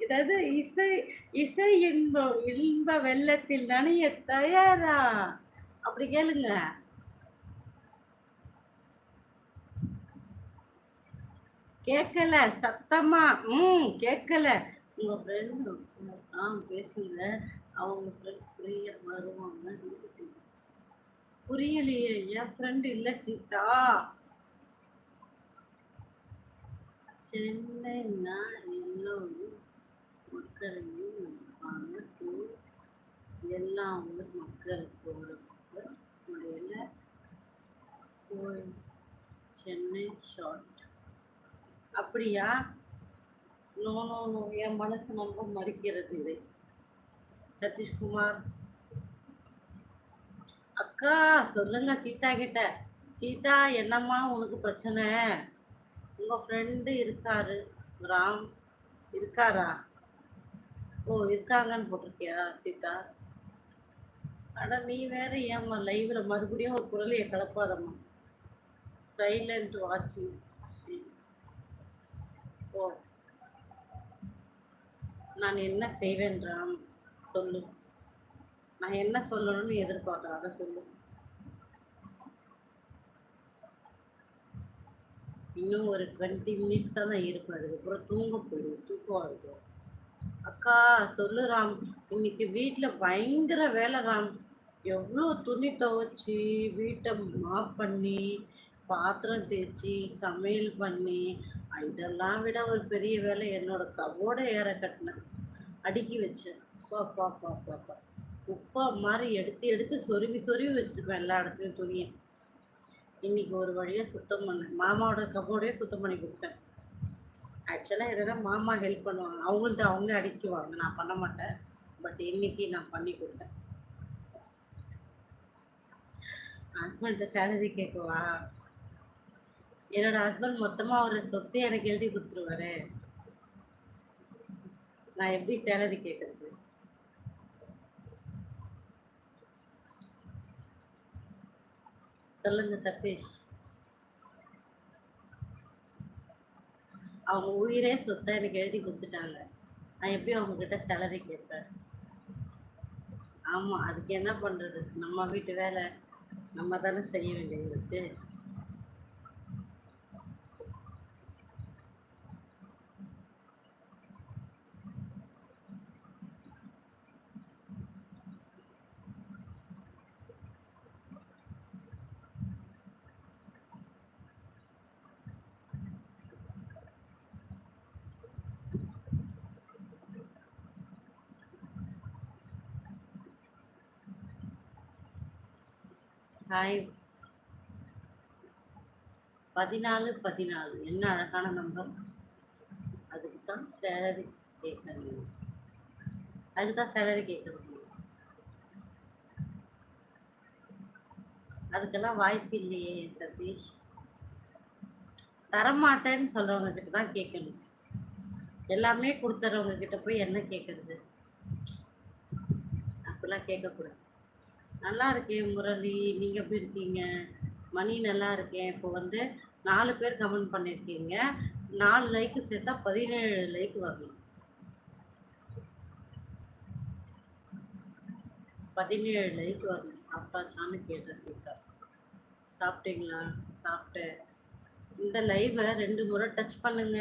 ஏதாவது இசை இசை இன்ப வெள்ளத்தில் நனைய தயாரா? அப்படி கேளுங்க. கேட்கல சத்தமா. கேட்கல. உங்க ஃப்ரெண்ட் பேசுங்க. அவங்க ஃப்ரெண்ட் பிரியா வருவாங்க. புரியலையே. என் ஃப்ரெண்ட் இல்ல சீதா. சென்னைன்னா எல்லோரும் மக்களையும் இருப்பாங்க. ஸோ எல்லா ஊர் மக்களுக்கு முடியல. போய் சென்னை ஷார்ட். அப்படியா? நோ நோ நோ, என் மனசு ரொம்ப மறிக்கிறது இது. சதீஷ்குமார் அக்கா சொல்லுங்க சீதா கிட்ட. சீதா என்னம்மா உனக்கு பிரச்சனை? உங்க ஃப்ரெண்டு இருக்காரு ராம். இருக்காரா? ஓ இருக்காங்கன்னு போட்டிருக்கியா சீதா? அட நீ வேற ஏம்மா லைவ்ல மறுபடியும் ஒரு குரலையை கலப்பாதம்மா. சைலண்ட் வாட்சிங். ஓ நான் என்ன செய்வேன் ராம் சொல்லு. நான் என்ன சொல்லணும்னு எதிர்பார்க்குறேன், அதை சொல்லு. இன்னும் ஒரு 20 மினிட்ஸ் தான் நான் இருப்பேன். அதுக்கப்புறம் தூங்க போயிடுவேன். தூக்கம் வருது. அக்கா சொல்லு ராம். இன்னைக்கு வீட்டில் பயங்கர வேலை ராம். எவ்வளோ துணி துவைச்சி வீட்டை மாப் பண்ணி பாத்திரம் தேய்ச்சி சமையல் பண்ணி இதெல்லாம் விட ஒரு பெரிய வேலை என்னோட கவோட ஏற கட்டினேன், அடுக்கி வச்சேன். பாப்பா பாப்பா உப்பா மாதிரி எடுத்து எடுத்து சொருவி சொருவி வச்சுருப்பேன் எல்லா இடத்துலையும் துணியை. இன்னைக்கு ஒரு வழியாக சுத்தம் பண்ணேன். மாமாவோட கபோர்டே சுத்தம் பண்ணி கொடுத்தேன். ஆக்சுவலாக என்னன்னா மாமா ஹெல்ப் பண்ணுவாங்க, அவங்கள்ட்ட அவங்களே அடிக்குவாங்க, நான் பண்ண மாட்டேன். பட் இன்னைக்கு நான் பண்ணி கொடுத்தேன். ஹஸ்பண்ட்ட சேலரி கேட்கவா? என்னோட ஹஸ்பண்ட் மொத்தமாக ஒரு சொத்தை எனக்கு எழுதி கொடுத்துருவாரு. நான் எப்படி சேலரி கேட்கறது? சொல்லுங்க சதீஷ். அவங்க உயிரே சொத்தை எனக்கு எழுதி கொடுத்துட்டாங்க. நான் எப்படி அவங்க கிட்ட சேலரி கேட்பேன்? ஆமா, அதுக்கு என்ன பண்றது? நம்ம வீட்டு வேலை நம்ம தானே செய்ய வேண்டியது இருக்கு. ஹாய். 14 என்ன அழகான நம்பர். அதுக்கு தான் சேலரி கேட்கணும். அதுக்கு தான் சேலரி கேட்கணும். அதுக்கெல்லாம் வாய்ப்பு இல்லையே சதீஷ். தரமாட்டேன்னு சொல்றவங்க கிட்ட தான் கேட்கணும். எல்லாமே கொடுத்துறவங்க கிட்ட போய் என்ன கேட்கறது? அப்படிலாம் கேட்கக்கூடாது. நல்லா இருக்கேன் முரளி, நீங்க எப்படி இருக்கீங்க? மணி நல்லா இருக்கேன். இப்போ 4 பேர் கமெண்ட் பண்ணியிருக்கீங்க. 4 லைக்கு சேர்த்தா 17 லைக் வரணும். 17 லைக் வரணும். சாப்பிட்டாச்சான்னு கேட்டிருக்கீங்க. சாப்பிட்டீங்களா? சாப்பிட்டேன். இந்த லைவை 2 முறை டச் பண்ணுங்க.